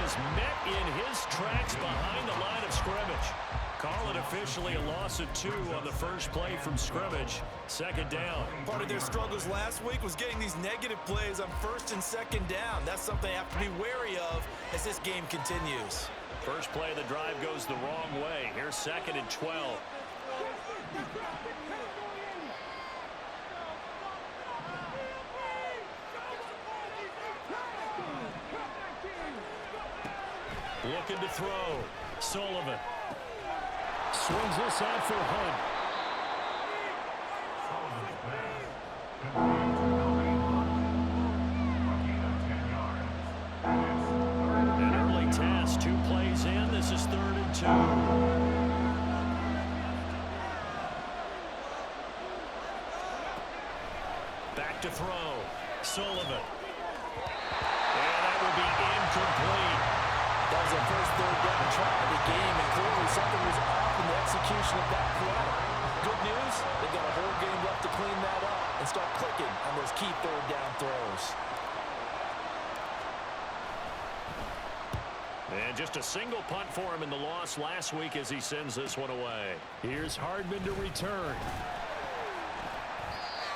is met in his tracks behind the line of scrimmage. Call it officially a loss of 2 on the first play from scrimmage. Second down. Part of their struggles last week was getting these negative plays on first and second down. That's something they have to be wary of as this game continues. First play of the drive goes the wrong way. Here's 2nd and 12. Looking to throw. Sullivan. Swings this out for Hunt. An early task. 2 plays in. This is 3rd and 2. Back to throw. Sullivan. And that will be incomplete. That was their first third down try of the game, and clearly something was off in the execution of that play. Good news, they've got a whole game left to clean that up and start clicking on those key third down throws. And just a single punt for him in the loss last week as he sends this one away. Here's Hardman to return.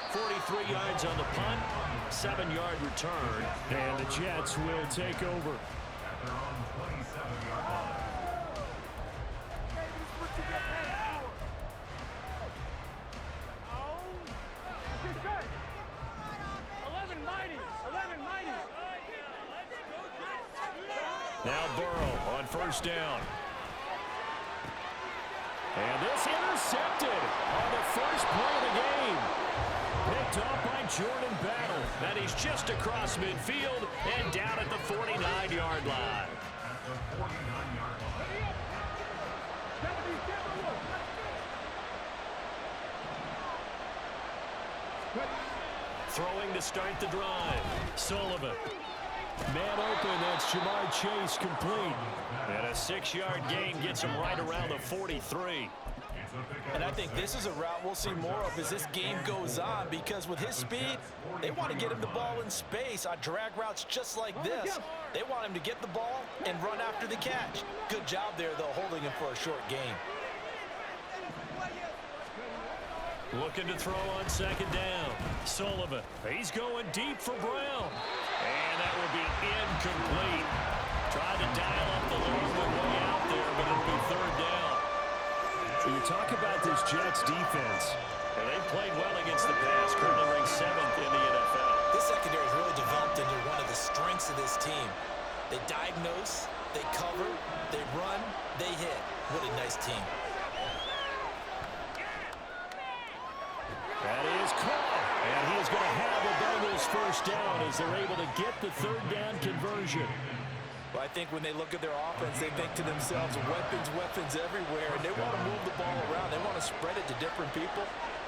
43 yards on the punt, 7-yard return, and the Jets will take over. Now Burrow on first down. And this intercepted on the first play of the game. Picked off by Jordan Battle. And he's just across midfield and down at the 49-yard line. Throwing to start the drive. Sullivan. Man open, that's Jamar Chase complete. And a 6-yard gain gets him right around the 43. And I think this is a route we'll see more of as this game goes on, because with his speed, they want to get him the ball in space on drag routes just like this. They want him to get the ball and run after the catch. Good job there, though, holding him for a short gain. Looking to throw on second down. Sullivan. He's going deep for Brown. And that will be incomplete. Tried to dial up the long way out there, but it'll be third down. So you talk about this Jets defense. And they've played well against the pass, currently ranked 7th in the NFL. This secondary has really developed into one of the strengths of this team. They diagnose, they cover, they run, they hit. What a nice team. That is caught. And he is going to have the Bengals first down as they're able to get the third down conversion. Well, I think when they look at their offense, they think to themselves, weapons, weapons everywhere, and they want to move the ball around. They want to spread it to different people.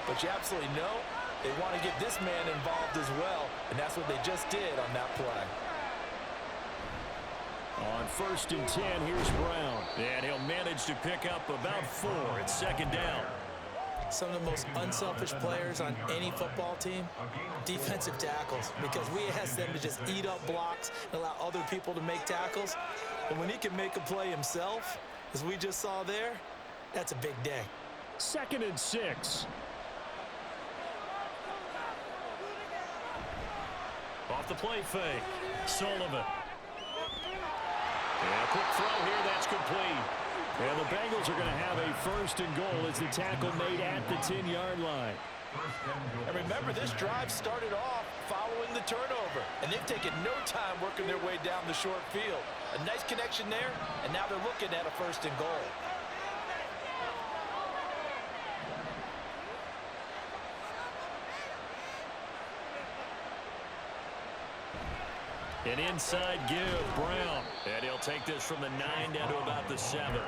But you absolutely know they want to get this man involved as well, and that's what they just did on that play. On 1st and 10, here's Brown. And he'll manage to pick up about 4 at second down. Some of the most unselfish players on any football team, defensive tackles, because we ask them to just eat up blocks and allow other people to make tackles. And when he can make a play himself, as we just saw there, that's a big day. 2nd and 6. Off the play fake. Sullivan. And a quick throw here, that's complete. And the Bengals are going to have a 1st and goal as the tackle made at the 10-yard line. And remember, this drive started off following the turnover, and they've taken no time working their way down the short field. A nice connection there, and now they're looking at a 1st and goal. An inside give, Brown. And he'll take this from the 9 down to about the 7.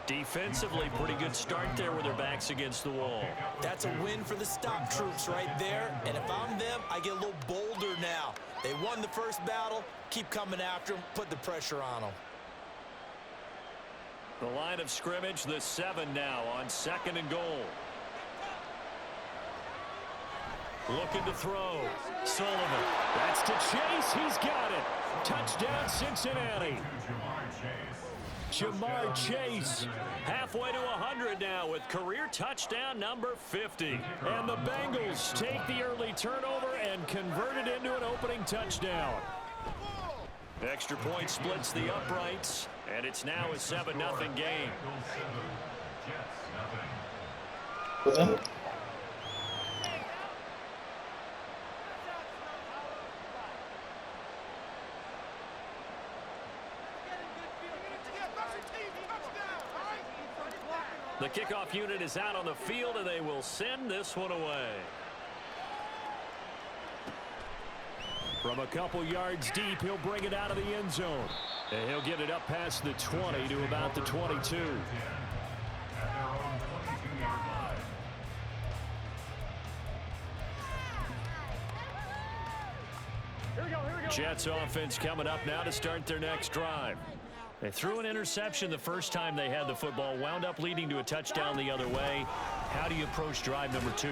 Defensively, pretty good start there with their backs against the wall. That's a win for the stop troops right there. And if I'm them, I get a little bolder now. They won the first battle. Keep coming after them. Put the pressure on them. The line of scrimmage, the 7 now on 2nd and goal. Looking to throw. Sullivan. That's to Chase. He's got it. Touchdown, Cincinnati. Jamar Chase halfway to 100 now with career touchdown number 50. And the Bengals take the early turnover and convert it into an opening touchdown. Extra point splits the uprights, and it's now a 7-0 game. The kickoff unit is out on the field, and they will send this one away. From a couple yards deep, he'll bring it out of the end zone. And he'll get it up past the 20 to about the 22. Jets offense coming up now to start their next drive. They threw an interception the first time they had the football, wound up leading to a touchdown the other way. How do you approach drive number 2?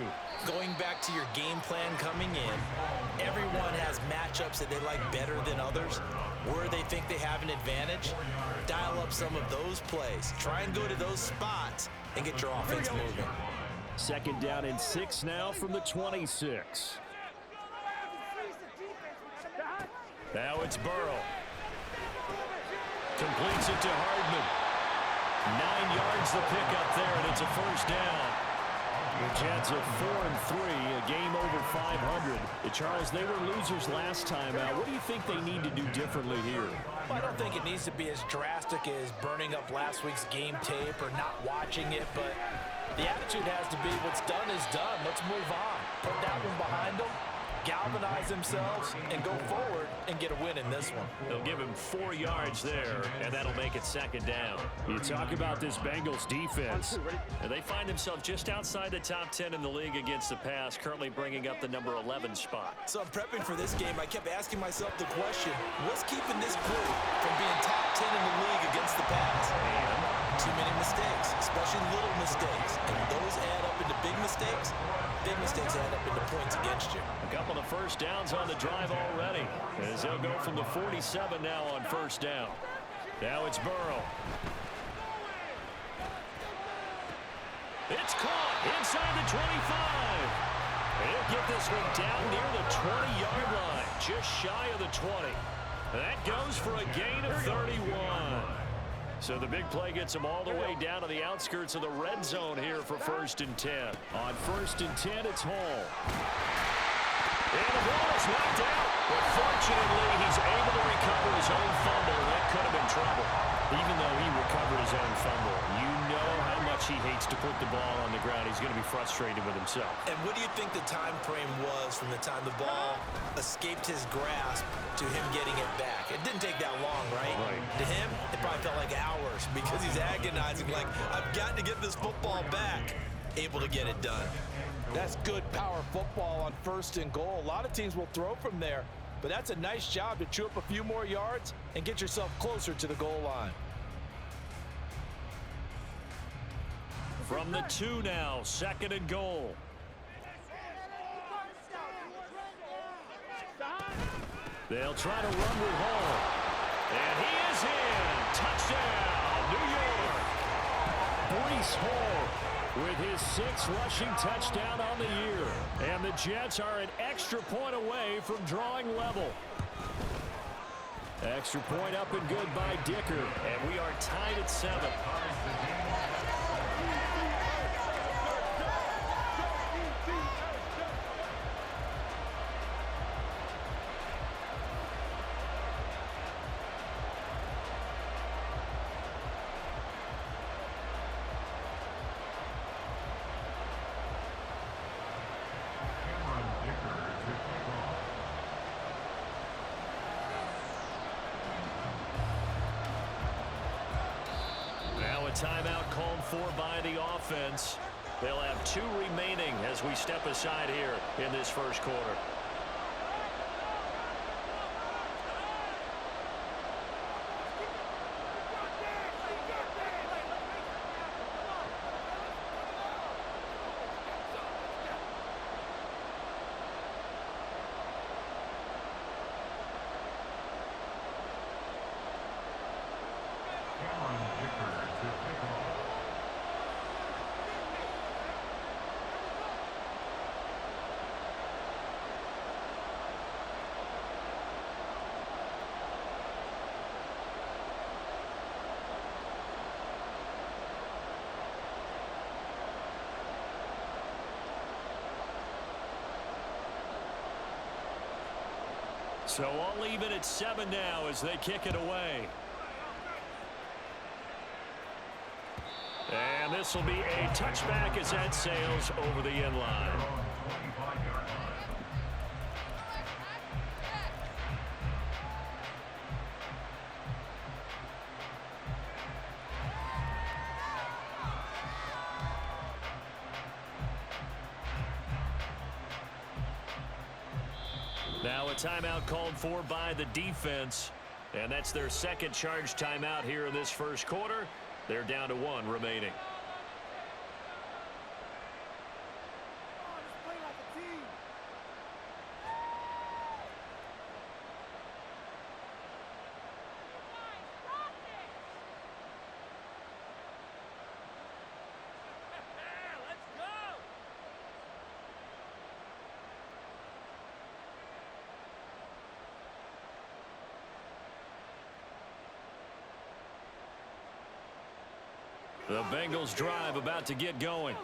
Going back to your game plan coming in, everyone has matchups that they like better than others. Where they think they have an advantage, dial up some of those plays. Try and go to those spots and get your offense moving. Second down and 6 now from the 26. Now it's Burrow. Completes it to Hardman. 9 yards the pickup there, and it's a first down. The Jets are 4-3, a game over 500. Charles, they were losers last time out. What do you think they need to do differently here? Well, I don't think it needs to be as drastic as burning up last week's game tape or not watching it, but the attitude has to be what's done is done. Let's move on. Put that one behind them, galvanize themselves, and go forward and get a win in this one. They'll give him 4 yards there, and that'll make it second down. You talk about this Bengals defense. And they find themselves just outside the top 10 in the league against the pass, currently bringing up the number 11 spot. So I'm prepping for this game. I kept asking myself the question, what's keeping this group from being top 10 in the league against the pass? And too many mistakes, especially little mistakes. And those add up into big mistakes. Big mistakes add up into points against you. A couple of first downs on the drive already, as they'll go from the 47 now on first down. Now it's Burrow. It's caught inside the 25. He'll get this one down near the 20-yard line, just shy of the 20. That goes for a gain of 31. So the big play gets them all the way down to the outskirts of the red zone here for 1st and 10. On 1st and 10, it's Hall. And the ball is knocked out. But fortunately, he's able to recover his own fumble, and that could have been trouble. Even though he recovered his own fumble, you know how much he hates to put the ball on the ground. He's going to be frustrated with himself. And what do you think the time frame was from the time the ball escaped his grasp to him getting it back? It didn't take that long, right? To him, it probably felt like hours because he's agonizing like, I've got to get this football back. Able to get it done. That's good power football on 1st and goal. A lot of teams will throw from there, but that's a nice job to chew up a few more yards and get yourself closer to the goal line. From the 2 now, 2nd and goal. They'll try to run with Hall. And he is in. Touchdown, New York. Breece Hall with his 6th rushing touchdown on the year. And the Jets are an extra point away from drawing level. Extra point up and good by Dicker. And we are tied at 7. Timeout called for by the offense. They'll have 2 remaining as we step aside here in this first quarter. So I'll leave it at 7 now as they kick it away. And this will be a touchback as that sails over the end line. Now a timeout called for by the defense, and that's their second charge timeout here in this first quarter. They're down to 1 remaining. The Bengals drive about to get going.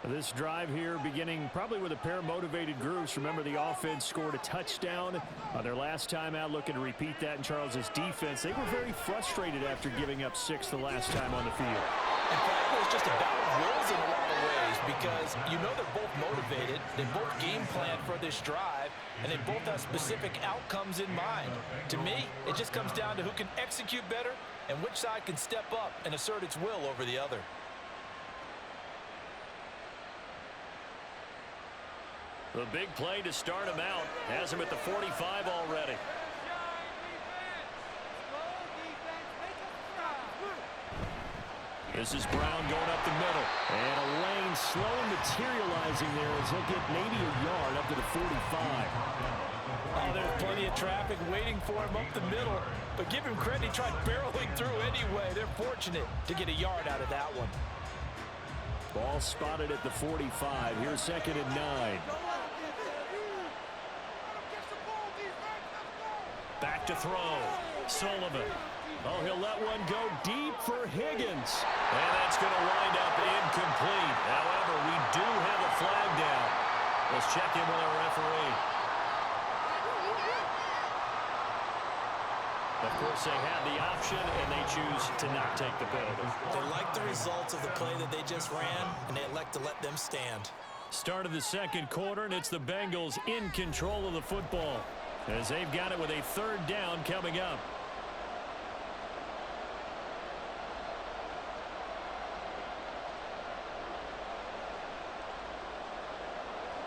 This drive here beginning probably with a pair of motivated groups. Remember, the offense scored a touchdown on their last time out, looking to repeat that in Charles's defense. They were very frustrated after giving up 6 the last time on the field. In fact, it was just a battle of wills in a lot of ways because you know they're both motivated, they both game plan for this drive, and they both have specific outcomes in mind. To me, it just comes down to who can execute better and which side can step up and assert its will over the other. The big play to start him out has him at the 45 already. This is Brown going up the middle. And a lane slowly materializing there as he'll get maybe a yard up to the 45. Oh, there's plenty of traffic waiting for him up the middle. But give him credit, he tried barreling through anyway. They're fortunate to get a yard out of that one. Ball spotted at the 45. Here's 2nd and 9. Back to throw. Sullivan. Oh, he'll let one go deep for Higgins. And that's going to wind up incomplete. However, we do have a flag down. Let's check in with our referee. Of course, they had the option, and they choose to not take the penalty. They like the results of the play that they just ran, and they elect to let them stand. Start of the second quarter, and it's the Bengals in control of the football as they've got it with a 3rd down coming up.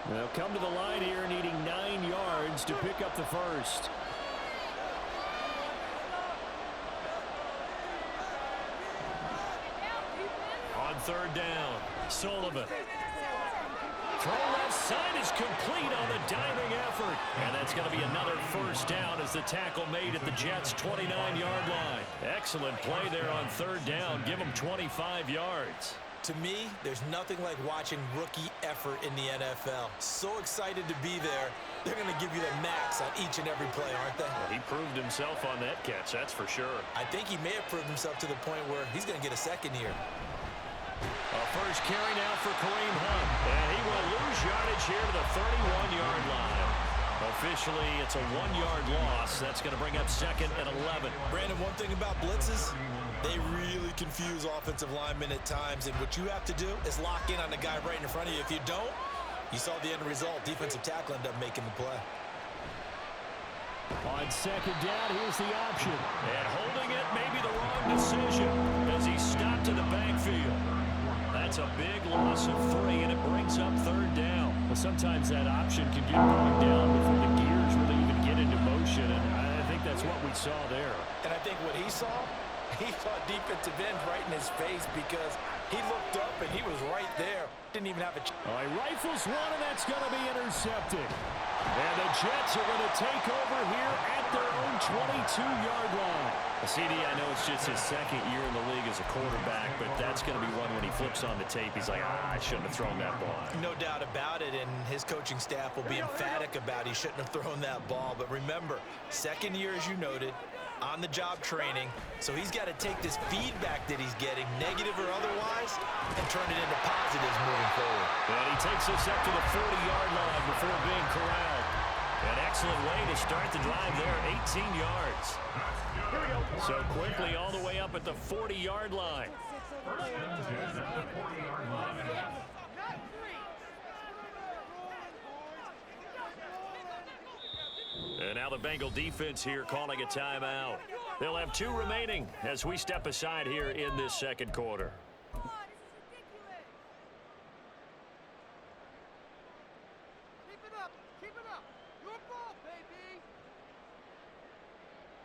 They'll come to the line here needing 9 yards to pick up the first. On 3rd down, Sullivan. Throw left side is complete on the diving effort. And that's going to be another 1st down as the tackle made at the Jets' 29-yard line. Excellent play there on 3rd down. Give them 25 yards. To me, there's nothing like watching rookie effort in the NFL. So excited to be there. They're going to give you the max on each and every play, aren't they? Well, he proved himself on that catch, that's for sure. I think he may have proved himself to the point where he's going to get a 2nd here. A first carry now for Kareem Hunt. And he will lose yardage here to the 31-yard line. Officially, it's a 1-yard loss. That's going to bring up 2nd and 11. Brandon, one thing about blitzes, they really confuse offensive linemen at times, and what you have to do is lock in on the guy right in front of you. If you don't, you saw the end result. Defensive tackle ended up making the play. On 2nd down, here's the option. And holding it may be the wrong decision as he stopped to the backfield. That's a big loss of 3, and it brings up 3rd down. Well, sometimes that option can get bogged down before the gears really even get into motion, and I think that's what we saw there. And I think what he saw defensive end right in his face because he looked up and he was right there. Didn't even have a chance. Oh, he rifles one, and that's going to be intercepted. And the Jets are going to take over here at their own 22-yard line. CD, I know it's just his second year in the league as a quarterback, but that's going to be one when he flips on the tape. He's like, I shouldn't have thrown that ball. No doubt about it, and his coaching staff will be emphatic about he shouldn't have thrown that ball. But remember, second year, as you noted, on-the-job training, so he's got to take this feedback that he's getting, negative or otherwise, and turn it into positives moving forward. And he takes us up to the 40-yard line before being corralled. An excellent way to start the drive there, 18 yards. So quickly all the way up at the 40-yard line. And now the Bengal defense here calling a timeout. They'll have 2 remaining as we step aside here in this second quarter.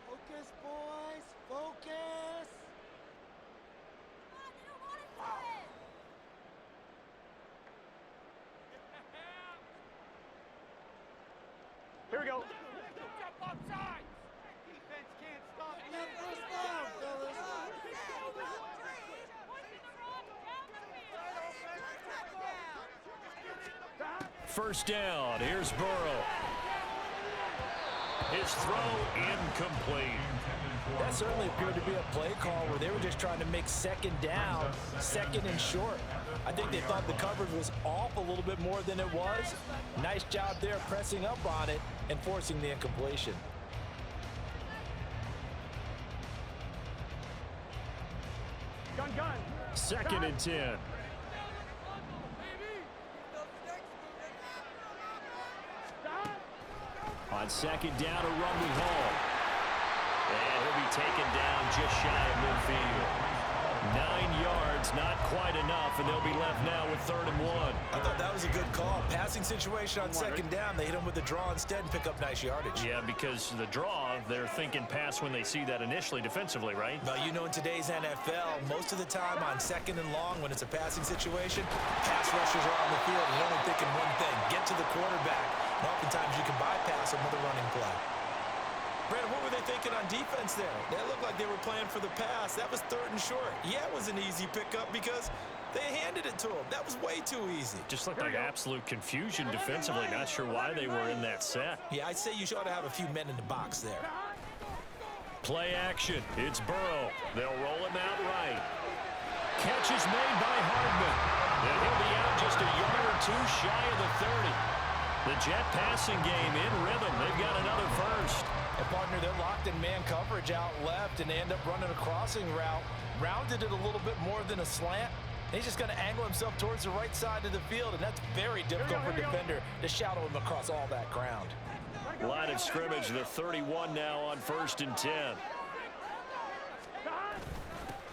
Focus, boys. Focus. Here we go. Defense can't stop that first down, fellas. First down. Here's Burrow. His throw incomplete. That certainly appeared to be a play call where they were just trying to make second down, second and short. I think they thought the coverage was off a little bit more than it was. Nice job there pressing up on it and forcing the incompletion. Gun. Second and 10. On second down, a run with Hall. And he'll be taken down just shy of midfield. 9 yards, not quite enough, and they'll be left now with 3rd and 1. I thought that was a good call. Passing situation on second down. They hit him with the draw instead and pick up nice yardage. Yeah, because the draw, they're thinking pass when they see that initially defensively, right? Well, you know, in today's NFL, most of the time on second and long, when it's a passing situation, pass rushers are on the field and they're only thinking one thing, get to the quarterback. And oftentimes you can bypass them with a running play. Brandon, what were they thinking on defense there? They looked like they were playing for the pass. That was 3rd and short. Yeah, it was an easy pickup because they handed it to him. That was way too easy. Just looked like absolute confusion defensively. Not sure why they were in that set. Yeah, I'd say you ought to have a few men in the box there. Play action. It's Burrow. They'll roll him out right. Catch is made by Hardman. And he'll be out just a yard or 2 shy of the 30. The Jet passing game in rhythm. They've got another first. And, partner, they're locked in man coverage out left, and they end up running a crossing route. Rounded it a little bit more than a slant. He's just going to angle himself towards the right side of the field, and that's very difficult for a defender to shadow him across all that ground. Line of scrimmage, the 31 now on 1st and 10.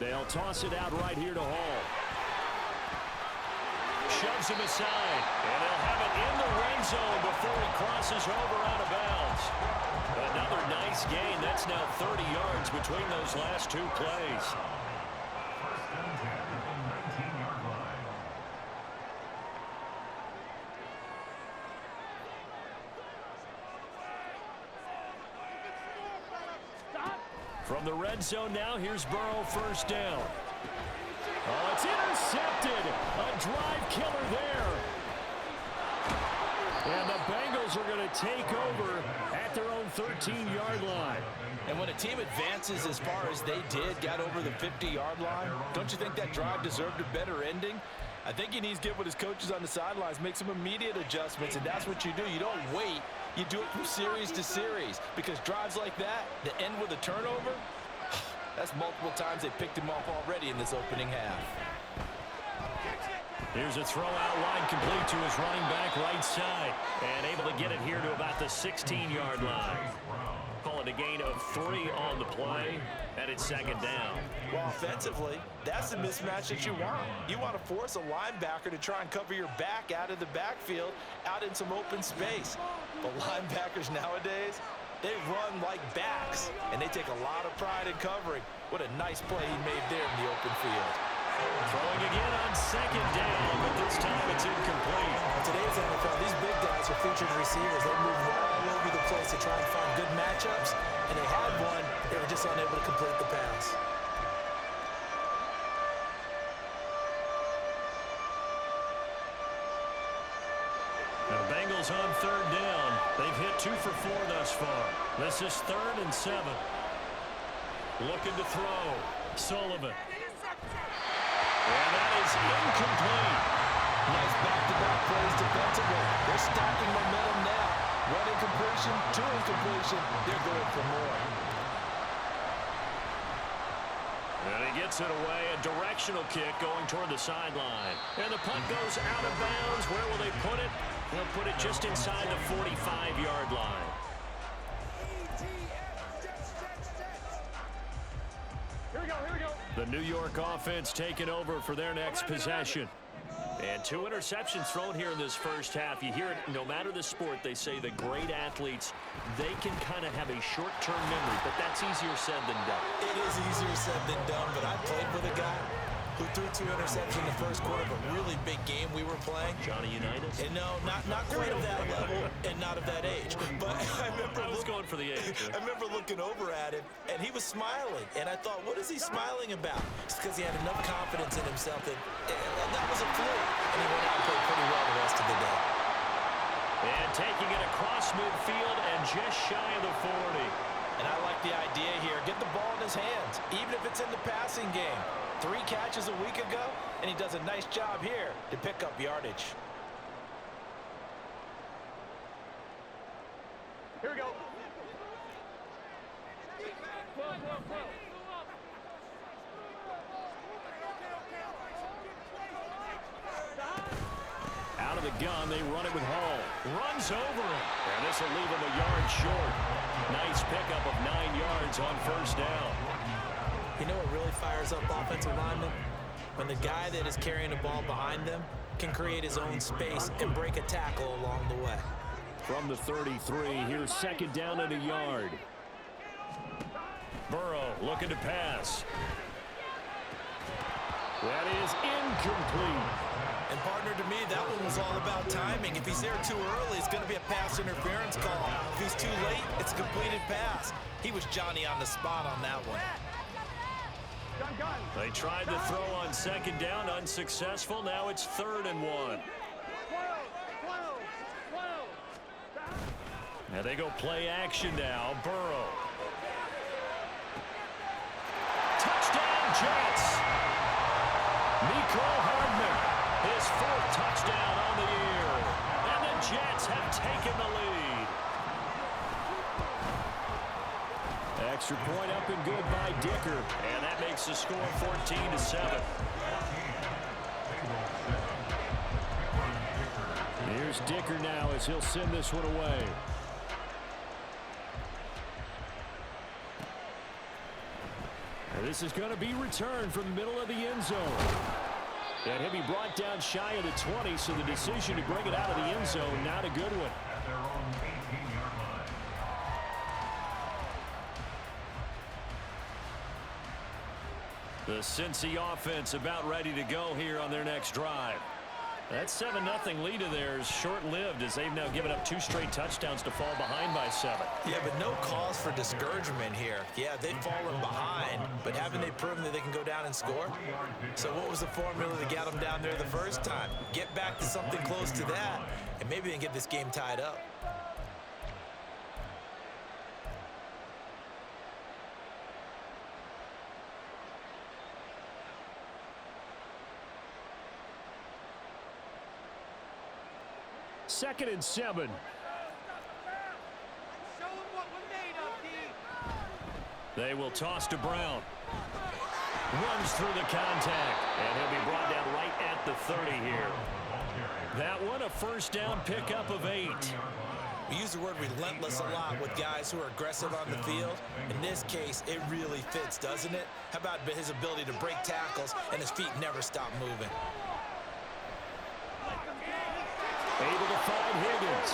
They'll toss it out right here to Hall. Shoves him aside, and they'll have it in the red zone before he crosses over out of bounds. Another nice gain. That's now 30 yards between those last 2 plays. From the red zone now, here's Burrow, first down. Oh, it's intercepted. A drive killer there. And the Bengals are going to take over at their own 13-yard line. And when a team advances as far as they did, got over the 50-yard line, don't you think that drive deserved a better ending? I think he needs to get with his coaches on the sidelines, make some immediate adjustments, and that's what you do. You don't wait. You do it from series to series, because drives like that end with a turnover, that's multiple times they picked him off already in this opening half. Here's a throw out wide complete to his running back right side, and able to get it here to about the 16-yard line. Call it a gain of 3 on the play, and it's second down. Well, offensively, that's the mismatch that you want. You want to force a linebacker to try and cover your back out of the backfield, out in some open space. But linebackers nowadays, they run like backs, and they take a lot of pride in covering. What a nice play he made there in the open field. Throwing again on second down, but this time it's incomplete. In today's NFL, these big guys are featured receivers. They move all over the place to try and find good matchups, and they had one. They were just unable to complete the pass. The Bengals on third down. They've hit 2 for 4 thus far. This is 3rd and 7. Looking to throw. Sullivan. And that is incomplete. Nice back-to-back plays defensively. They're stacking momentum now. One incompletion, 2 incompletion. They're going for more. And he gets it away. A directional kick going toward the sideline. And the punt goes out of bounds. Where will they put it? They'll put it just inside the 45-yard line. Here we go. The New York offense taking over for their next possession. And 2 interceptions thrown here in this first half. You hear it, no matter the sport, they say the great athletes, they can kind of have a short-term memory, but that's easier said than done. It is easier said than done, but I played with a guy who threw 2 interceptions in the first quarter of a really big game we were playing. Johnny Unitas? And no, not quite of that level and not of that age. But I was going for the age. I remember looking over at him, and he was smiling. And I thought, what is he smiling about? It's because he had enough confidence in himself that that was a fluke. And he went out and played pretty well the rest of the day. And taking it across midfield and just shy of the 40. And I like the idea here. Get the ball in his hands, even if it's in the passing game. 3 catches a week ago, and he does a nice job here to pick up yardage. Here we go. Out of the gun, they run it with Hall. Runs over him. And this will leave him a yard short. Nice pickup of 9 yards on first down. You know what really fires up offensive linemen? When the guy that is carrying the ball behind them can create his own space and break a tackle along the way. From the 33, here's 2nd down and a yard. Burrow looking to pass. That is incomplete. And partner, to me, that one was all about timing. If he's there too early, it's going to be a pass interference call. If he's too late, it's a completed pass. He was Johnny on the spot on that one. They tried to throw on 2nd down, unsuccessful. Now it's 3rd and 1. Now they go play action now. Burrow. Touchdown, Jets. Nico Hardman, his 4th touchdown on the year. And the Jets have taken the lead. Extra point up and good by Dicker. And that makes the score 14-7. Here's Dicker now as he'll send this one away. And this is going to be returned from the middle of the end zone. And he'll be brought down shy of the 20, so the decision to bring it out of the end zone, not a good one. The Cincy offense about ready to go here on their next drive. That 7-0 lead of theirs short-lived as they've now given up 2 straight touchdowns to fall behind by 7. Yeah, but no cause for discouragement here. Yeah, they've fallen behind, but haven't they proven that they can go down and score? So what was the formula that got them down there the first time? Get back to something close to that, and maybe they can get this game tied up. Second and 7. Show them what we're made of, D. They will toss to Brown. Runs through the contact. And he'll be brought down right at the 30 here. That one a first down pickup of 8. We use the word relentless a lot with guys who are aggressive on the field. In this case, it really fits, doesn't it? How about his ability to break tackles and his feet never stop moving? Able to find Higgins.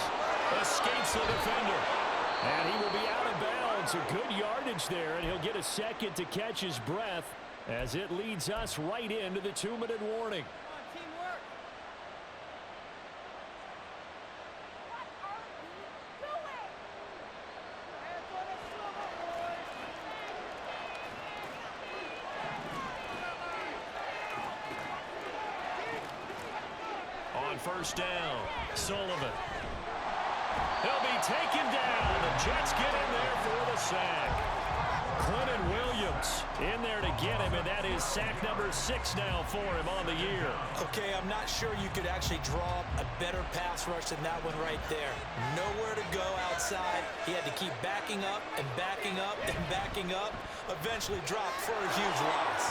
Escapes the defender. And he will be out of bounds. A good yardage there, and he'll get a second to catch his breath as it leads us right into the 2-minute warning. Teamwork. On first down, Sullivan. He'll be taken down. The Jets get in there for the sack. Clinton Williams in there to get him, and that is sack number 6 now for him on the year. Okay, I'm not sure you could actually draw up a better pass rush than that one right there. Nowhere to go outside. He had to keep backing up and backing up and backing up. Eventually dropped for a huge loss.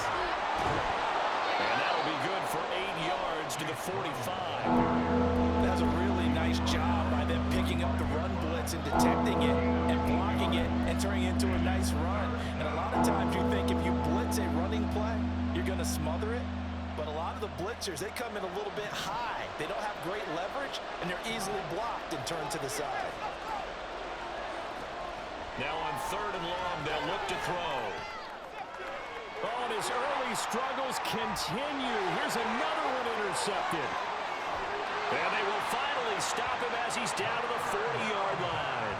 And that'll be good for 8 yards to the 45. That's a really nice job by them picking up the run blitz and detecting it and blocking it and turning it into a nice run. And a lot of times you think if you blitz a running play, you're going to smother it. But a lot of the blitzers, they come in a little bit high. They don't have great leverage, and they're easily blocked and turned to the side. Now on 3rd and long, they'll look to throw. Oh, and his early struggles continue. Here's another one intercepted. And they will finally stop him as he's down to the 40-yard line.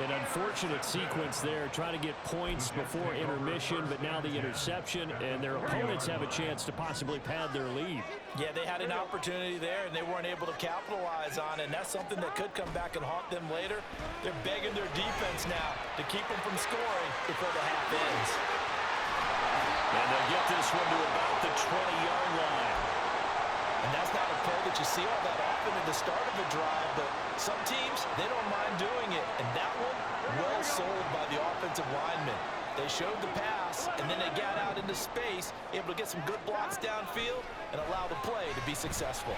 An unfortunate sequence there, trying to get points before intermission, but now the interception, and their opponents have a chance to possibly pad their lead. Yeah, they had an opportunity there, and they weren't able to capitalize on it, and that's something that could come back and haunt them later. They're begging their defense now to keep them from scoring before the half ends. And they'll get this one to about the 20-yard line. And that's not a play that you see all that often at the start of a drive, but some teams, they don't mind doing it. And that one, well sold by the offensive linemen. They showed the pass, and then they got out into space, able to get some good blocks downfield and allow the play to be successful.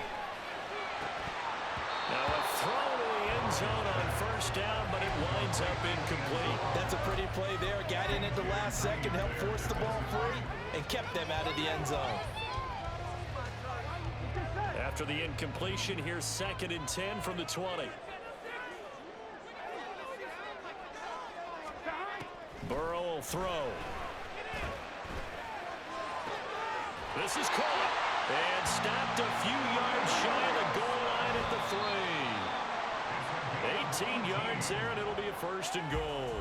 Now a throw to the end zone on first down, but it winds up incomplete. That's a pretty play there. Got in at the last second, helped force the ball free, and kept them out of the end zone. After the incompletion, here's 2nd and 10 from the 20. Burrow will throw. This is caught and stopped a few yards shy of the goal line at the 3. 18 yards there, and it'll be a 1st and goal.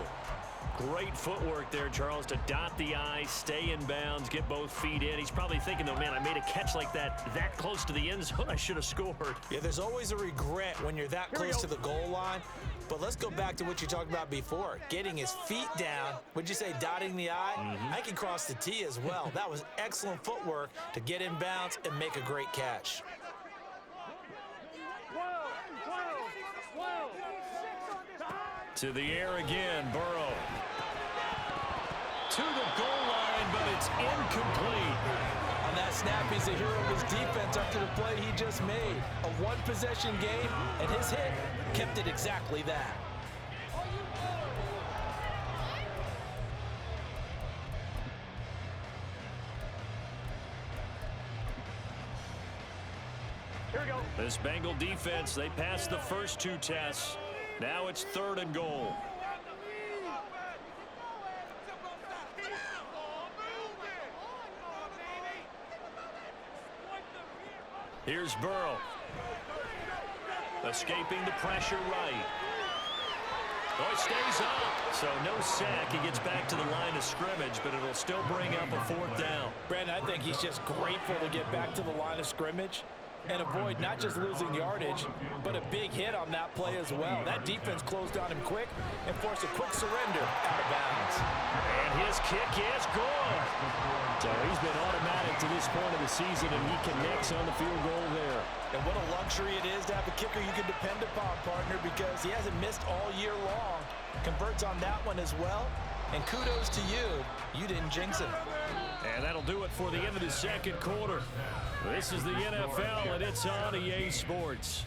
Great footwork there, Charles, to dot the I, stay in bounds, get both feet in. He's probably thinking, though, man, I made a catch like that close to the end zone. I should have scored. Yeah, there's always a regret when you're that close to the goal line. But let's go back to what you talked about before, getting his feet down. Would you say dotting the I? I can cross the T as well. That was excellent footwork to get in bounds and make a great catch. To the air again, Burrow. To the goal line, but it's incomplete. On that snap, he's a hero of his defense after the play he just made. A one-possession game, and his hit kept it exactly that. Here we go. This Bengal defense, they passed the first 2 tests. Now it's 3rd and goal. Here's Burrow. Escaping the pressure right. Oh, it stays up. So no sack. He gets back to the line of scrimmage, but it'll still bring up a 4th down. Brandon, I think he's just grateful to get back to the line of scrimmage and avoid not just losing yardage, but a big hit on that play as well. That defense closed on him quick and forced a quick surrender out of bounds. And his kick is good. So he's been automatic to this point of the season, and he connects on the field goal there. And what a luxury it is to have a kicker you can depend upon, partner, because he hasn't missed all year long. Converts on that one as well. And kudos to you. You didn't jinx him. And that'll do it for the end of the 2nd quarter. This is the NFL, and it's on EA Sports.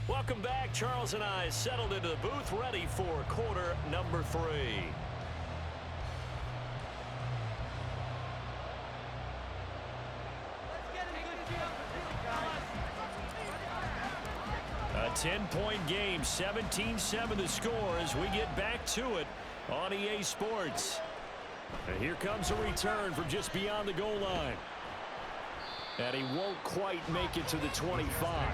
Welcome back. Charles and I settled into the booth, ready for quarter number 3. A 10-point game, 17-7 the score as we get back to it on EA Sports. And here comes a return from just beyond the goal line. And he won't quite make it to the 25.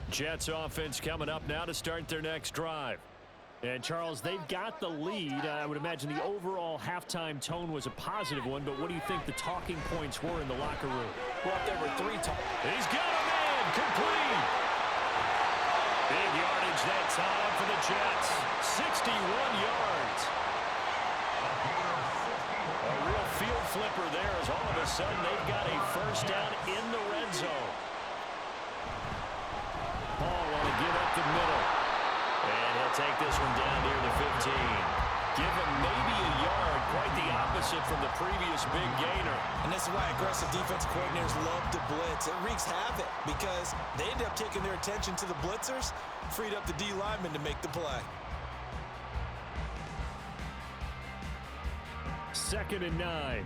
Jets offense coming up now to start their next drive. And, Charles, they've got the lead. I would imagine the overall halftime tone was a positive one, but what do you think the talking points were in the locker room? Well, there were three. He's got a man complete. Big yardage that time for the Jets. 61 yards. A real field flipper there as all of a sudden they've got a first down in the red zone. Paul want to give up the middle. And he'll take this one down near the 15. Give him maybe a yard, quite the opposite from the previous big gainer. And this is why aggressive defensive coordinators love to blitz. It wreaks havoc because they end up taking their attention to the blitzers, freed up the D lineman to make the play. 2nd and 9.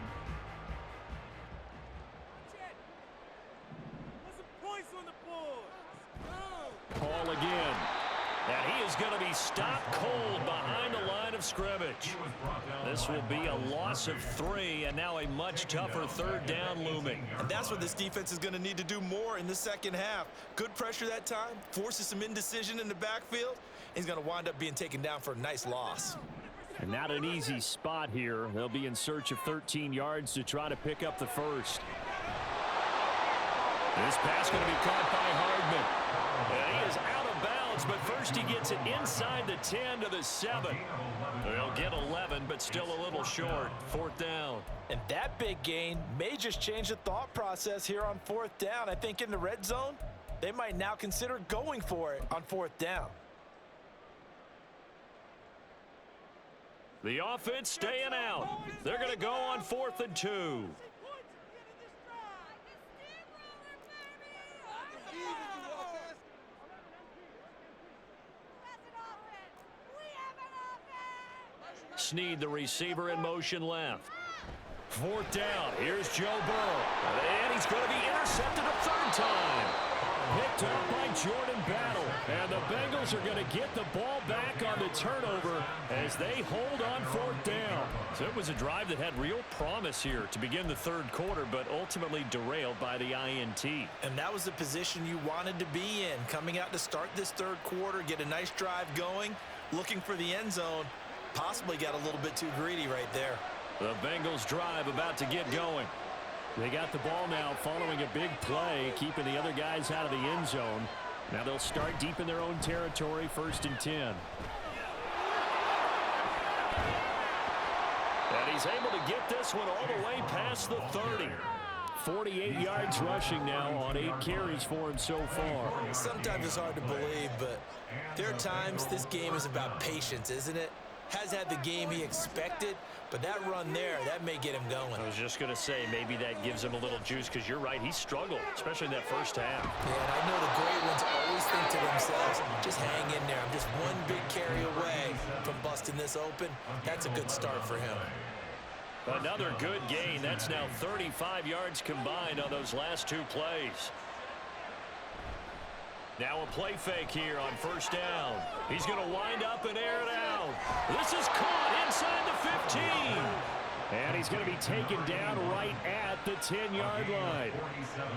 Paul again. And he is going to be stopped cold behind the line of scrimmage. This will be a loss of 3, and now a much tougher 3rd down looming. And that's what this defense is going to need to do more in the second half. Good pressure that time, forces some indecision in the backfield. He's going to wind up being taken down for a nice loss. And not an easy spot here. They'll be in search of 13 yards to try to pick up the first. This pass going to be caught by Hardman. And he is out of bounds, but first he gets it inside the 10 to the 7. They'll get 11, but still a little short. 4th down. And that big gain may just change the thought process here on 4th down. I think in the red zone, they might now consider going for it on 4th down. The offense staying out. They're going to go on 4th and 2. Snead, the receiver, in motion left. 4th down. Here's Joe Burrow. And he's going to be intercepted a 3rd time. Picked up by Jordan Battle. And the Bengals are going to get the ball back on the turnover as they hold on 4th down. So it was a drive that had real promise here to begin the 3rd quarter, but ultimately derailed by the INT. And that was the position you wanted to be in. Coming out to start this 3rd quarter, get a nice drive going, looking for the end zone. Possibly got a little bit too greedy right there. The Bengals drive about to get going. They got the ball now following a big play, keeping the other guys out of the end zone. Now they'll start deep in their own territory, 1st and 10. And he's able to get this one all the way past the 30. 48 yards rushing now on 8 carries for him so far. Sometimes it's hard to believe, but there are times this game is about patience, isn't it? Has had the game he expected, but that run there, that may get him going. I was just going to say, maybe that gives him a little juice, because you're right, he struggled, especially in that first half. Yeah, and I know the great ones always think to themselves, just hang in there. I'm just one big carry away from busting this open. That's a good start for him. Another good gain. That's now 35 yards combined on those last 2 plays. Now a play fake here on 1st down. He's going to wind up and air it out. This is caught inside the 15. And he's going to be taken down right at the 10-yard line.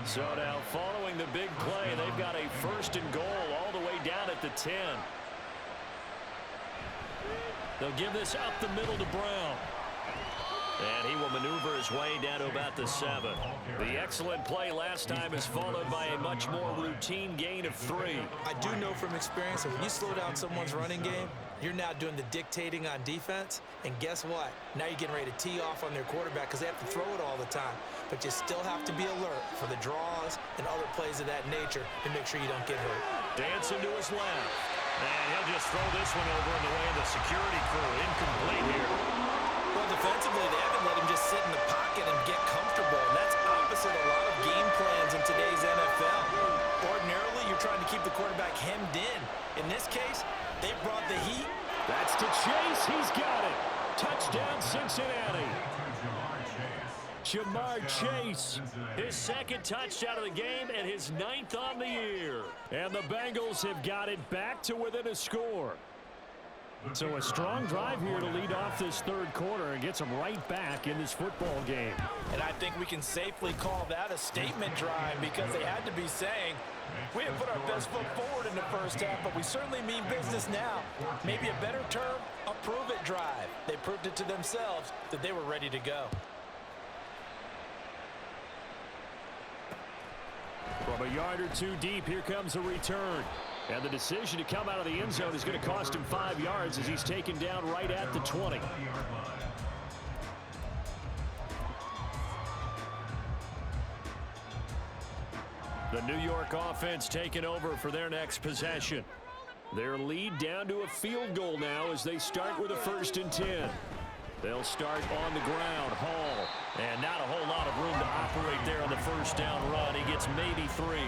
So now following the big play, they've got a 1st and goal all the way down at the 10. They'll give this up the middle to Brown. And he will maneuver his way down to about the 7. The excellent play last time is followed by a much more routine gain of 3. I do know from experience that when you slow down someone's running game, you're now doing the dictating on defense. And guess what? Now you're getting ready to tee off on their quarterback because they have to throw it all the time. But you still have to be alert for the draws and other plays of that nature to make sure you don't get hurt. Dancing to his left. And he'll just throw this one over in the way of the security crew. Incomplete here. Well, Well, defensively, they haven't let him just sit in the pocket and get comfortable. And that's opposite a lot of game plans in today's NFL. Ordinarily, you're trying to keep the quarterback hemmed in. In this case, they brought the heat. That's to Chase. He's got it. Touchdown, Cincinnati. Jamar Chase, his second touchdown of the game and his 9th on the year. And the Bengals have got it back to within a score. So a strong drive here to lead off this third quarter and gets them right back in this football game. And I think we can safely call that a statement drive because they had to be saying, we have put our best foot forward in the first half, but we certainly mean business now. Maybe a better term, a prove-it drive. They proved it to themselves that they were ready to go. From a yard or two deep, here comes a return. And the decision to come out of the end zone is going to cost him 5 yards as he's taken down right at the 20. The New York offense taking over for their next possession. Their lead down to a field goal now as they start with a 1st and 10. They'll start on the ground. Hall. And not a whole lot of room to operate there on the first down run. He gets maybe 3.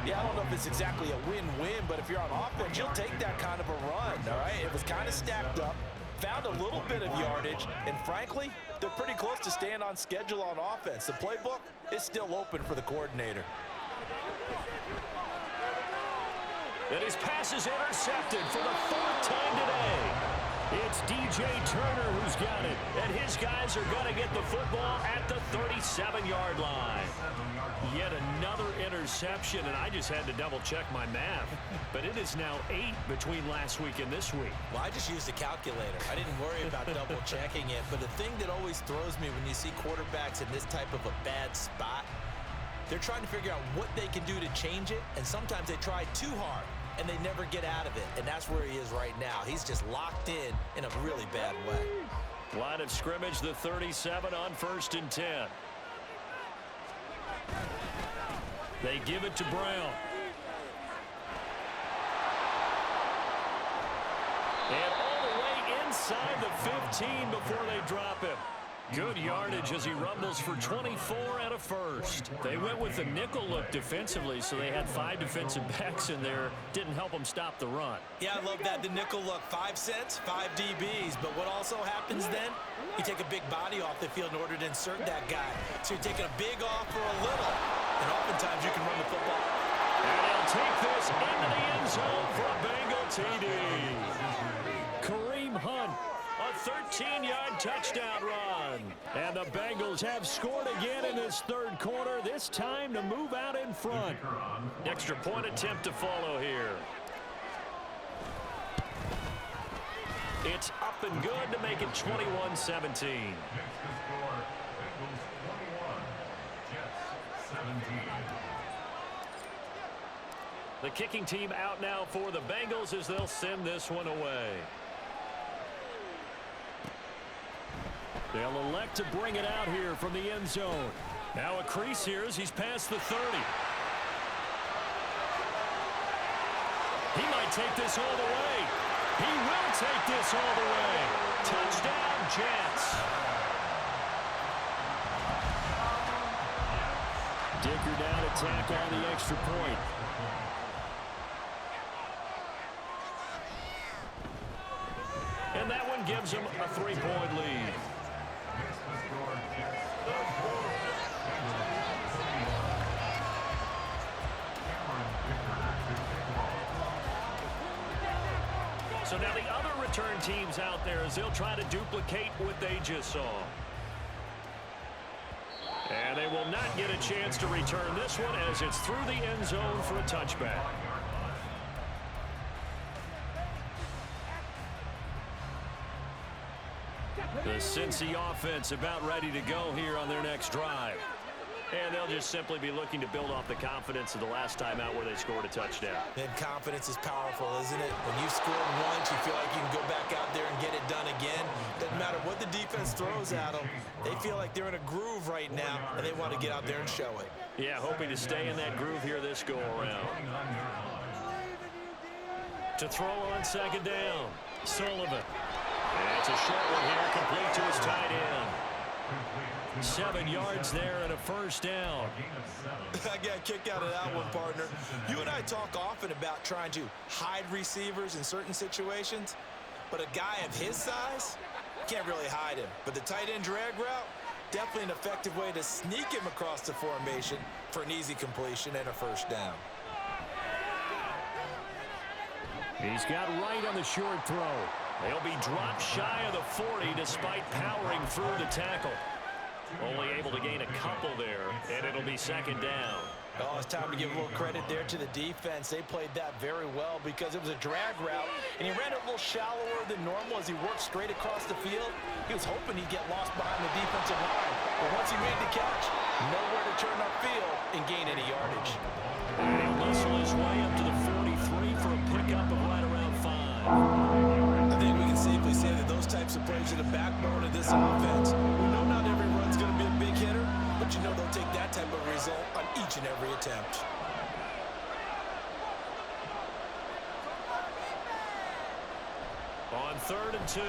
Yeah, I don't know if it's exactly a win-win, but if you're on offense, you'll take that kind of a run, all right? It was kind of stacked up, found a little bit of yardage, and frankly, they're pretty close to staying on schedule on offense. The playbook is still open for the coordinator. And his pass is intercepted for the 4th time today. It's DJ Turner who's got it, and his guys are going to get the football at the 37-yard line. Yet another interception, and I just had to double-check my math. But it is now 8 between last week and this week. Well, I just used a calculator. I didn't worry about double-checking it. But the thing that always throws me when you see quarterbacks in this type of a bad spot, they're trying to figure out what they can do to change it, and sometimes they try too hard, and they never get out of it. And that's where he is right now. He's just locked in a really bad way. Line of scrimmage, the 37 on 1st and 10. They give it to Brown. And all the way inside the 15 before they drop him. Good yardage as he rumbles for 24 and a 1st. They went with the nickel look defensively, so they had 5 defensive backs in there. Didn't help them stop the run. Yeah, I love that, the nickel look. 5 cents, 5 DBs. But what also happens then, you take a big body off the field in order to insert that guy. So you're taking a big off for a little. And oftentimes you can run the football. And they'll take this into the end zone for a Bengal TD. Kareem Hunt, a 13-yard touchdown run. And the Bengals have scored again in this third quarter, this time to move out in front. Extra point attempt to follow here. It's up and good to make it 21-17. The kicking team out now for the Bengals as they'll send this one away. They'll elect to bring it out here from the end zone. Now a crease here as he's past the 30. He might take this all the way. He will take this all the way. Touchdown, Jets. Dicker down to tack on the extra point. And that one gives them a 3-point lead. So now the other return teams out there as they'll try to duplicate what they just saw. And they will not get a chance to return this one as it's through the end zone for a touchback. The Cincy offense about ready to go here on their next drive. And they'll just simply be looking to build off the confidence of the last time out where they scored a touchdown. And confidence is powerful, isn't it? When you've scored once, you feel like you can go back out there and get it done again. Doesn't matter what the defense throws at them. They feel like they're in a groove right now, and they want to get out there and show it. Yeah, hoping to stay in that groove here this go-around. To throw on second down, Sullivan. It's a short one here, complete to his tight end. 7 yards there and a first down. I got a kick out of that one, partner. You and I talk often about trying to hide receivers in certain situations, but a guy of his size can't really hide him. But the tight end drag route, definitely an effective way to sneak him across the formation for an easy completion and a first down. He's got right on the short throw. They'll be dropped shy of the 40 despite powering through the tackle. Only able to gain a couple there, and it'll be second down. Oh, it's time to give a little credit there to the defense. They played that very well because it was a drag route, and he ran it a little shallower than normal as he worked straight across the field. He was hoping he'd get lost behind the defensive line, but once he made the catch, nowhere to turn upfield and gain any yardage. And he'll muscle his way up to the 43 for a pickup of right around 5. I think we can safely say that those types of plays are the backbone of this offense. We know not every run's going to be a big hitter, but you know they'll take that type of result on each and every attempt. On 3rd and 2,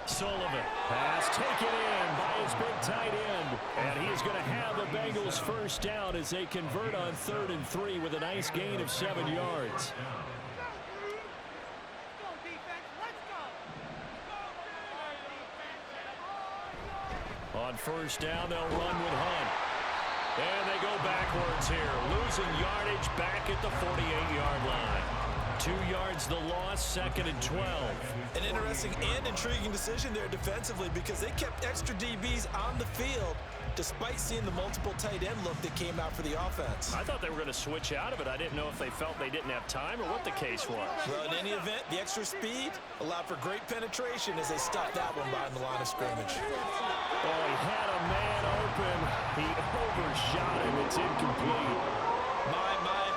Sullivan. Pass taken in by his big tight end. And he is going to have the Bengals first down as they convert on 3rd and 3 with a nice gain of 7 yards. On first down, they'll run with Hunt. And they go backwards here, losing yardage back at the 48-yard line. 2 yards the loss, 2nd and 12. An interesting and intriguing decision there defensively because they kept extra DBs on the field despite seeing the multiple tight end look that came out for the offense. I thought they were going to switch out of it. I didn't know if they felt they didn't have time or what the case was. Well, in any event, the extra speed allowed for great penetration as they stopped that one behind the line of scrimmage. Oh, he had a man open. He overshot him. It's incomplete.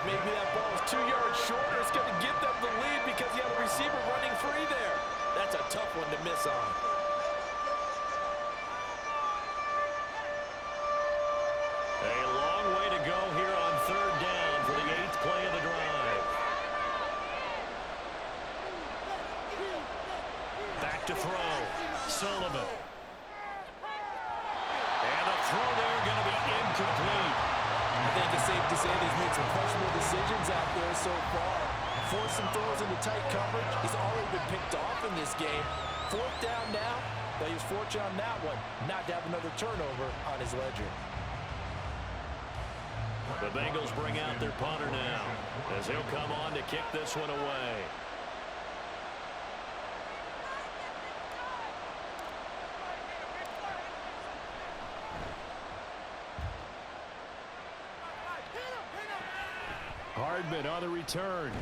Maybe that ball was 2 yards shorter. It's going to get them the lead because he had a receiver running free there. That's a tough one to miss on. A long way to go here on 3rd down for the 8th play of the drive. Back to throw. Sullivan. And the throw there going to be incomplete. I think it's safe to say that he's made some questionable decisions out there so far. Forced some throws into tight coverage. He's already been picked off in this game. 4th down now, but he was fortunate on that one not to have another turnover on his ledger. The Bengals bring out their punter now as he'll come on to kick this one away. Hardman on the return.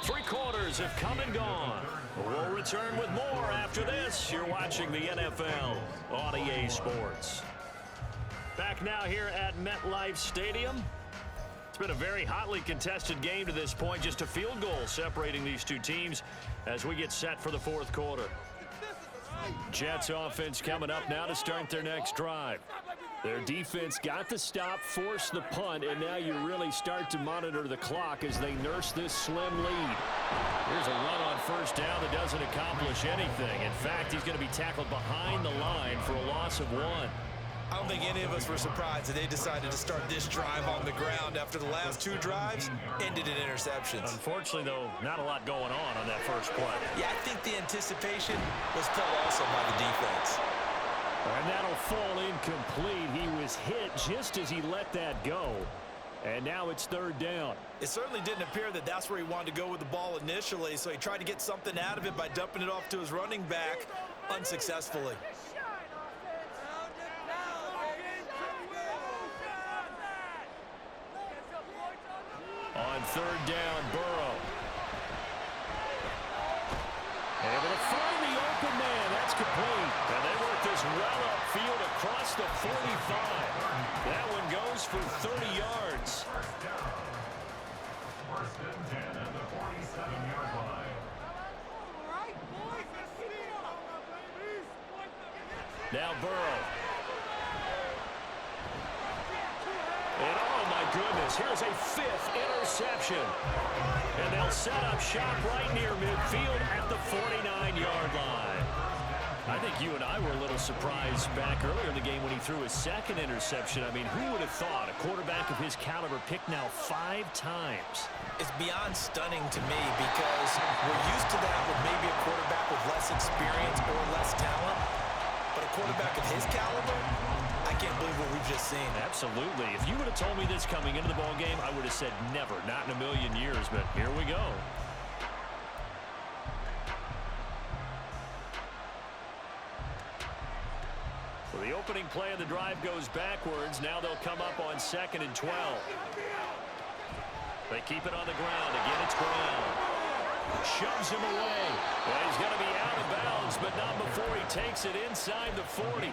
Three quarters have come and gone. We'll return with more after this. You're watching the NFL on EA Sports. Back now here at MetLife Stadium. It's been a very hotly contested game to this point. Just a field goal separating these two teams as we get set for the 4th quarter. Jets offense coming up now to start their next drive. Their defense got the stop, forced the punt, and now you really start to monitor the clock as they nurse this slim lead. Here's a run on first down that doesn't accomplish anything. In fact, he's going to be tackled behind the line for a loss of 1. I don't think any of us were surprised that they decided to start this drive on the ground after the last 2 drives ended in interceptions. Unfortunately, though, not a lot going on that first play. Yeah, I think the anticipation was felt also by the defense. And that'll fall incomplete. He was hit just as he let that go. And now it's 3rd down. It certainly didn't appear that that's where he wanted to go with the ball initially, so he tried to get something out of it by dumping it off to his running back unsuccessfully. On 3rd down, Burrow. Able to find the open man. That's complete. And they work this well upfield across the 45. That one goes for 30 yards. First and 10 at the 47-yard line. Now Burrow. And oh my goodness. this. Here's a 5th interception. And they'll set up shop right near midfield at the 49-yard line. I think you and I were a little surprised back earlier in the game when he threw his 2nd interception. I mean, who would have thought a quarterback of his caliber picked now 5 times? It's beyond stunning to me because we're used to that with maybe a quarterback with less experience or less talent. But a quarterback of his caliber, I can't believe what we've just seen. Absolutely. If you would have told me this coming into the ball game, I would have said never, not in a million years. But here we go. Well, the opening play of the drive goes backwards. Now they'll come up on 2nd and 12. They keep it on the ground. Again, it's Brown. Shoves him away. Well, he's going to be out of bounds, but not before he takes it inside the 40.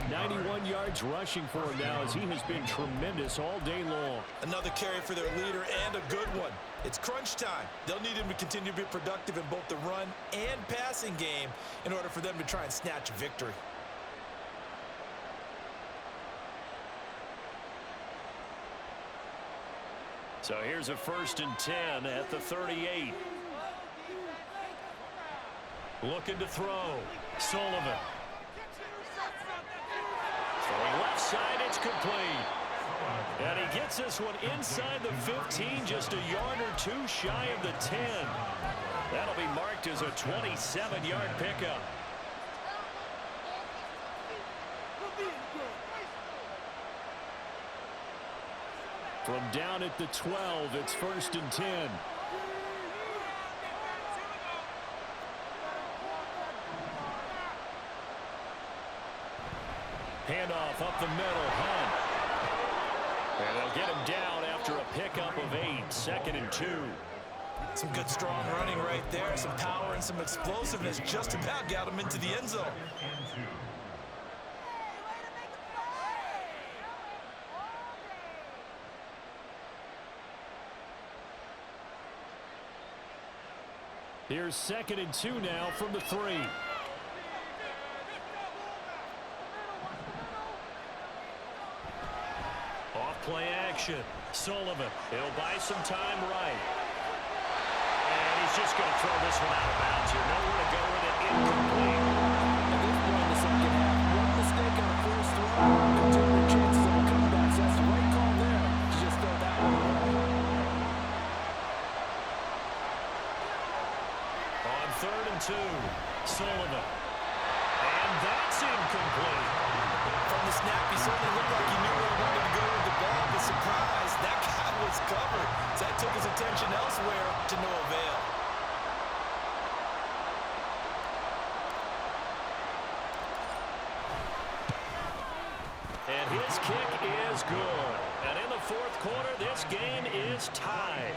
91 yards rushing for him now as he has been tremendous all day long. Another carry for their leader and a good one. It's crunch time. They'll need him to continue to be productive in both the run and passing game in order for them to try and snatch victory. So here's a 1st and 10 at the 38. Looking to throw. Sullivan. Throwing left side, it's complete. And he gets this one inside the 15, just a yard or 2 shy of the 10. That'll be marked as a 27-yard pickup. From down at the 12, it's 1st and 10. Handoff up the middle, Hunt. And they'll get him down after a pickup of 8, 2nd and 2. Some good strong running right there, some power and some explosiveness just about got him into the end zone. Here's 2nd and 2 now from the 3. Off play action. Sullivan. He'll buy some time right. And he's just going to throw this one out of bounds here. Nowhere to go with it. Incomplete. At this point in the second half, one mistake on the first throw could turn their chances of a comeback. So that's the right call there to just throw that one away. On 3rd and 2. Sullivan. And that's incomplete. From the snap, he certainly looked like he knew where he wanted to go with the ball, but surprise, that guy was covered. So that took his attention elsewhere to no avail. And his kick is good. And in the 4th quarter, this game is tied.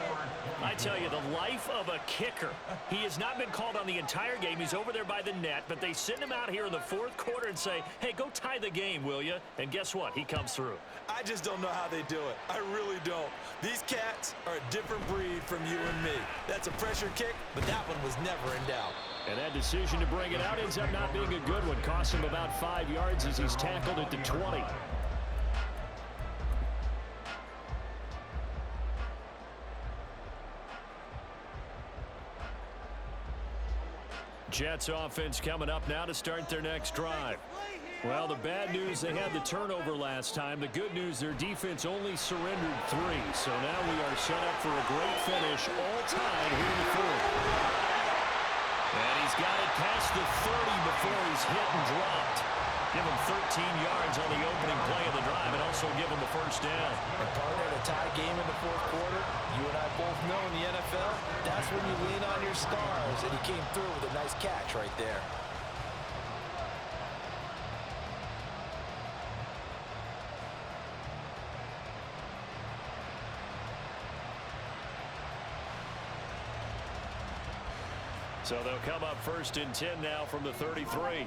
I tell you, the life of a kicker. He has not been called on the entire game. He's over there by the net, but they send him out here in the 4th quarter and say, hey, go tie the game, will you? And guess what? He comes through. I just don't know how they do it. I really don't. These cats are a different breed from you and me. That's a pressure kick, but that one was never in doubt. And that decision to bring it out ends up not being a good one. Costs him about 5 yards as he's tackled at the 20. Jets offense coming up now to start their next drive. Well, the bad news, they had the turnover last time. The good news, their defense only surrendered 3. So now we are set up for a great finish, all tied here in the 4th. And he's got it past the 30 before he's hit and dropped. Give him 13 yards on the opening play of the drive and also give him a 1st down. And partner, in a tie game in the 4th quarter, you and I both know in the NFL, that's when you lean on your stars, and he came through with a nice catch right there. So they'll come up 1st and 10 now from the 33.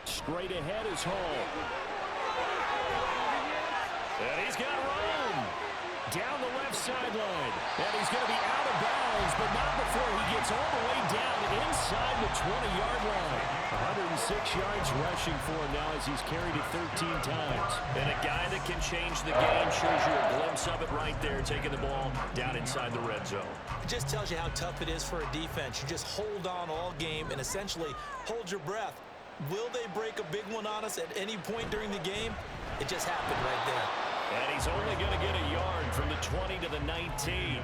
Straight ahead is Hall. And he's got room. down the left sideline. And he's going to be out of bounds, but not before he gets all the way down inside the 20-yard line. 106 yards rushing for him now as he's carried it 13 times. And a guy that can change the game, shows you a glimpse of it right there, taking the ball down inside the red zone. It just tells you how tough it is for a defense. You just hold on all game and essentially hold your breath. Will they break a big one on us at any point during the game? It just happened right there. And he's only going to get a yard from the 20 to the 19.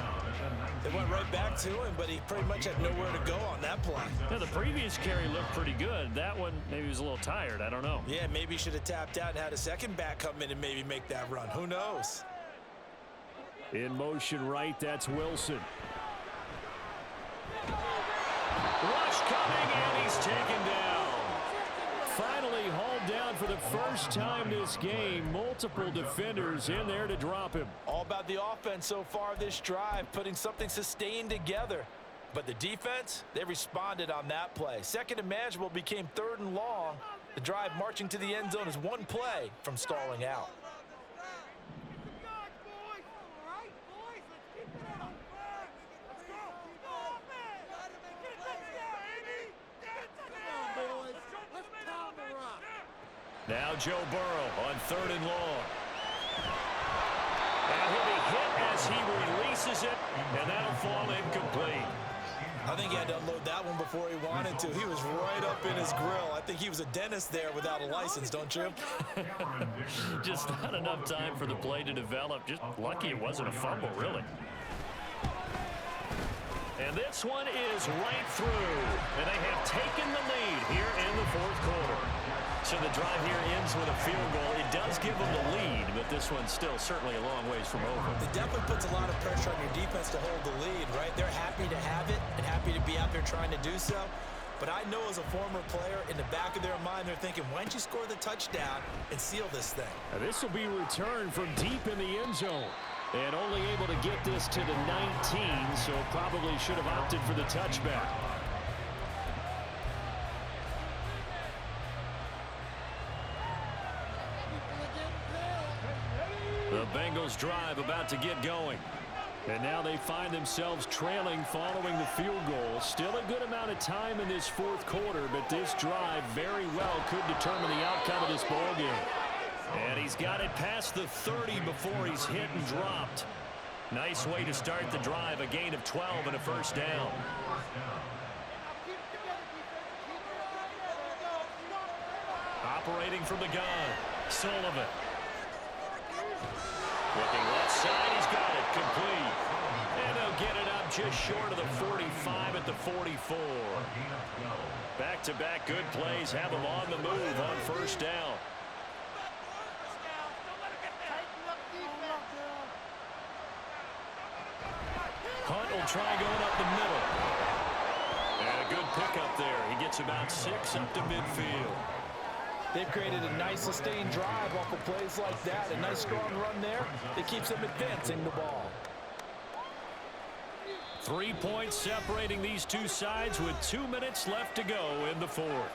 They went right back to him, but he pretty much had nowhere to go on that play. Yeah, the previous carry looked pretty good. That one, maybe he was a little tired. I don't know. Yeah, maybe he should have tapped out and had a second back come in and maybe make that run. Who knows? In motion right, that's Wilson. Rush coming, and he's taken down. Finally hauled down for the first time this game. Multiple defenders in there to drop him. All about the offense so far this drive, putting something sustained together. But the defense, they responded on that play. Second and manageable became 3rd and long. The drive marching to the end zone is one play from stalling out. Now Joe Burrow on 3rd and long. And he'll be hit as he releases it, and that'll fall incomplete. I think he had to unload that one before he wanted to. He was right up in his grill. I think he was a dentist there without a license, don't you? Just not enough time for the play to develop. Just lucky it wasn't a fumble, really. And this one is right through. And they have taken the lead here in the 4th quarter. So the drive here ends with a field goal. It does give them the lead, but this one's still certainly a long ways from over. It definitely puts a lot of pressure on your defense to hold the lead, right? They're happy to have it and happy to be out there trying to do so. But I know as a former player, in the back of their mind, they're thinking, why don't you score the touchdown and seal this thing? Now this will be returned from deep in the end zone. And only able to get this to the 19, so probably should have opted for the touchback. The Bengals drive about to get going. And now they find themselves trailing following the field goal. Still a good amount of time in this 4th quarter, but this drive very well could determine the outcome of this ball game. And he's got it past the 30 before he's hit and dropped. Nice way to start the drive, a gain of 12 and a first down. Operating from the gun, Sullivan. Looking left side, he's got it, complete. And they'll get it up just short of the 45 at the 44. Back-to-back good plays have them on the move on first down. Hunt will try going up the middle. And a good pickup there. He gets about 6 up to midfield. They've created a nice sustained drive off of plays like that. A nice strong run there that keeps them advancing the ball. 3 points separating these two sides with 2 minutes left to go in the 4th.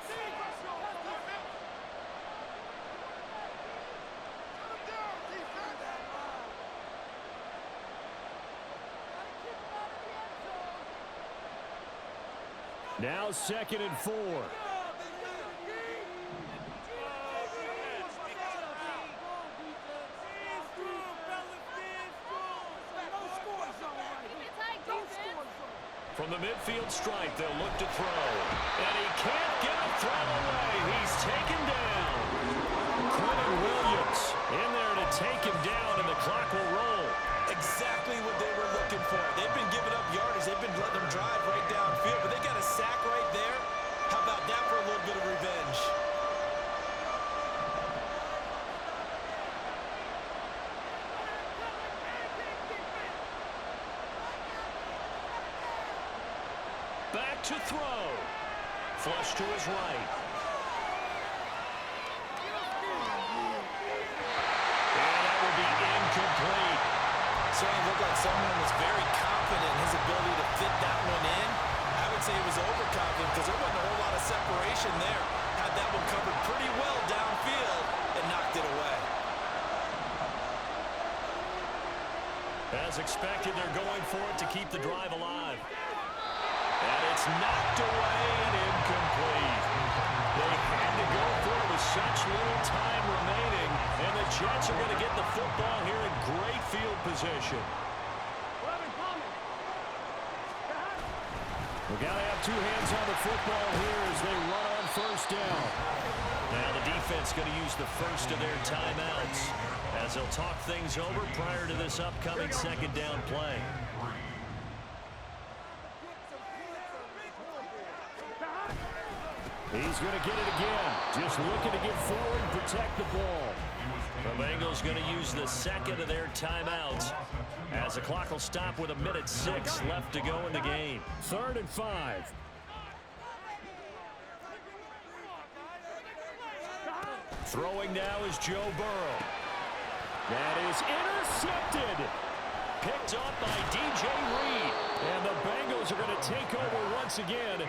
Now 2nd and 4. From the midfield stripe, they'll look to throw. And he can't get a throw away. He's taken down. Quentin Williams in there to take him down, and the clock will roll. Exactly what they were looking for. They've been giving up yardage. They've been letting them drive right downfield, but they got a sack right there. How about that for a little bit of revenge? Back to throw. Flush to his right. And that will be incomplete. Certainly looked like someone was very confident in his ability to fit that one in. I would say he was overconfident because there wasn't a whole lot of separation there. Had that one covered pretty well downfield and knocked it away. As expected, they're going for it to keep the drive alive. And it's knocked away and incomplete. They had to go for it with such little time remaining, and the Jets are going to get the football here in great field position. We've got to have two hands on the football here as they run on first down. Now the defense going to use the first of their timeouts as they'll talk things over prior to this upcoming second down play. He's going to get it again. Just looking to get forward and protect the ball. The Bengals going to use the second of their timeouts as the clock will stop with 1:06 left to go in the game. 3rd and 5. Throwing now is Joe Burrow. That is intercepted. Picked up by DJ Reed. And the Bengals are going to take over once again